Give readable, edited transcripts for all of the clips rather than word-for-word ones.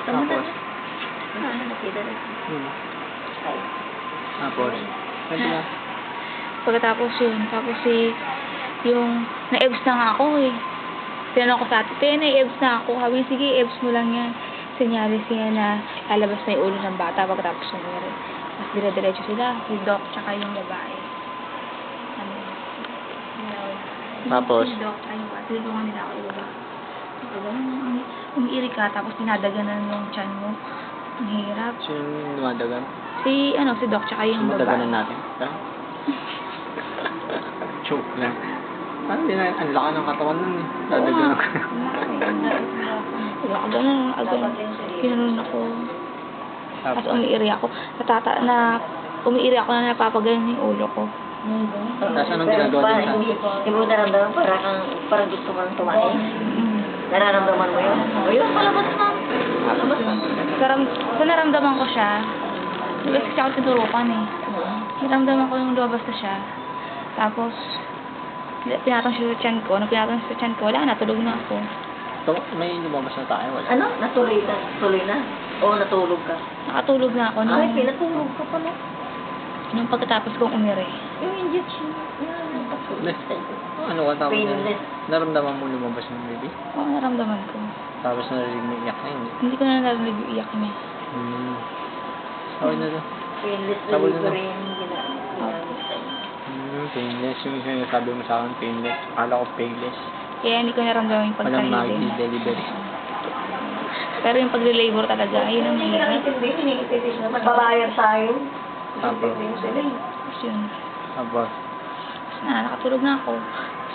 Tapos. Tapos. Ano nakita na? Ay. Tapos. Ganito na. Pagkatapos yun, tapos yung na-EBS na nga ako eh. Tinanong ko sa ate, na-EBS na ako. Sabi, sige, EBS mo lang yan. Senyalis niya na lalabas na yung ulo ng bata pagkatapos umiri. Tapos dire-diretso sila, si Doc tsaka yung babae. Ano yun? Tapos? Si Doc, ayun ba, tulungan nila ako ibaba. Umiiri ka, tapos dinadaganan yung tiyan mo. Ang hirap. Sino yung dumadagan? Si Doc tsaka yung babae. Mataganan natin. Joke lang. Parang ang laka ng katawan nun eh. Dadagyan ako. Wala ka ganun. Ginanon ako. Tapos umiiri ako. Umiiri ako na napapagayan yung ulo ko. Tapos anong ginagawa din sa... Hindi mo naramdaman parang gusto mo nang tumae. Nararamdaman mo yun? O yun, palabas na. Palabas na. Sa naramdaman ko siya, kasi ako tinurukan eh. Naramdaman ko yung lumabas na siya. Tapos, pinatong siya sa tiyan ko. Nung pinatong siya sa tiyan ko, wala, natulog na ako. May lumabas na tayo, wala? Ano? Natuloy na? Tuloy na? O natulog ka? Nakatulog na ako. Ay, pinatulog ka pala. Nung pagkatapos kong umiri. Yung injection. Ano ka tapos Painless. naramdaman mo lumabas ng baby? Oo, naramdaman ko. Tapos narinig mo iyak na hindi? Hindi ko na narinig yung iyak niya. Okay na to. Painless Sabon na delivery yung ginamit sa'yo. Painless. Yung sinasabi mo sa akin, painless. Akala ko painless. Kaya hindi ko naramdaman yung Walang pagsalilin. mag-delivery. Pero yung pag-labor talaga, yun ang Hindi ka hirap. naintindi naman. Babayar tayo. Tapos. Tapos yun. Tapos. Nakatulog na ako.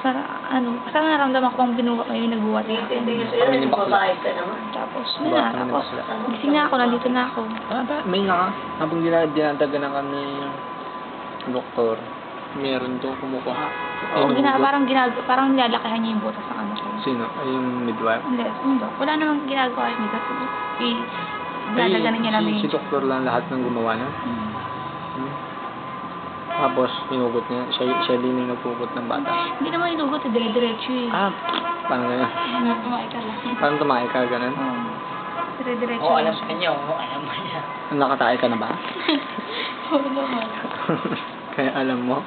Basta naramdaman ko pang may nagbuhat sa akin. Hindi babayar ka naman. Tapos, Baka naman tapos, sila. gising na ako, nandito na ako. May nga. Habang dinadaganan ka ni doktor, meron doon kumukuha. Oo, parang nilalakahan niya yung butas sa ano ko. Sino? Ay, yung midwife? Hindi, wala namang ginagawa yung butas. Dinadaganan niya namin Si doktor lang lahat ng gumawa na. Tapos, hinugot niya. Siya din yung nagpugot ng bata. Hindi naman inugot, dire-diretso eh. Paano ganyan? Tumakay ka lang. Paano tumakay ka ganun? Oo. Dire-diretso. Oo, alam ka niya. Oo, alam mo niya. Nakatay ka na ba? Oo naman. Kaya alam mo.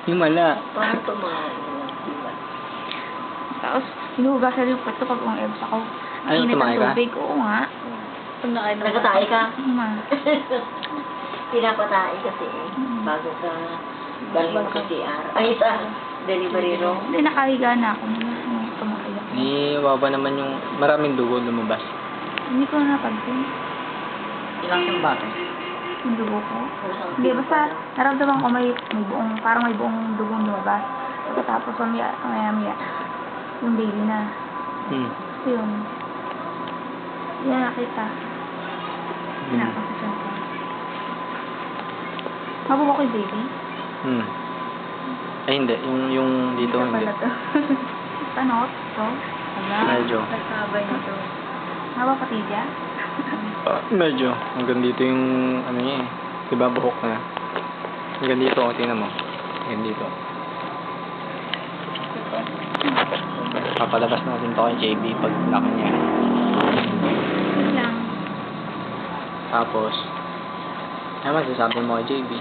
Himala. Paano tumahan? Tapos, hinuhugasan yung pato pag uang EBS ako. Ano, Init tumakay ng ka? tubig. Oo nga. Nagkatae ka? Ma. Pinapatae kasi bago ka galing mo sa CR. Ay, sa delivery room. Hindi, nakahiga na ako. Nung tumakay ako. Baba naman yung maraming dugo lumabas. Hindi ko napansin. Ilang yung bata? Yung dugo ko. Hindi, basta naramdaman ko parang may buong dugong lumabas. Pagkatapos, maya, yung baby na. So, yun. Yan nakita. Pinapasasyon ko. Mabubo ko yung baby? Ay, hindi. Yung dito, Ito hindi. pala to. Tanot? Ito? Wala. Medyo. Nasabay na to. Haba pati dyan? Medyo. Hanggang dito yung, ano niya eh. Diba buhok na. Hanggang dito, tingnan mo. Hanggang dito. Papalabas natin to kay JB pag laki niya. Yun lang. Tapos, ano masasabi mo kay JB?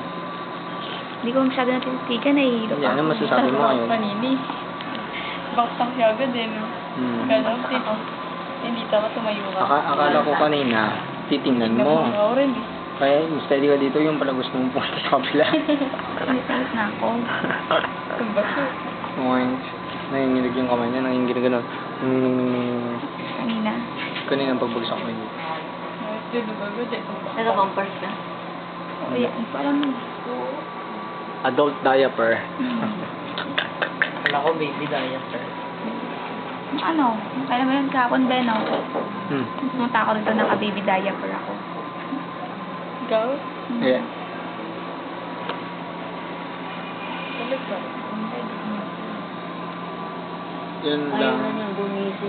Hindi ko masyado natitigan eh. Hindi, ano masasabi mo ngayon? Panini. Baktang siya agad eh, no? Gano'n, hindi tama tumayo ka. Akala ko kanina, titingnan mo. Ako rin eh. Kaya steady ka dito yung pala gusto mong punta sa kabila. Init na ako. Tumba siya. Nanginginig yung kamay niya, nanginginig gano'n. Kanina. Kanina ang pagbagsak mo yun. Dudugagod eh. Naka-bumpers ka? Oo, yan. Parang Adult diaper. Wala ko baby diaper. ano, kaya naman yun kahapon, Beno. Hmm. Pumunta ako rito, naka-baby diaper ako. Ikaw? Yeah. Salit ba? Yun Ayaw lang. na niyang gumising.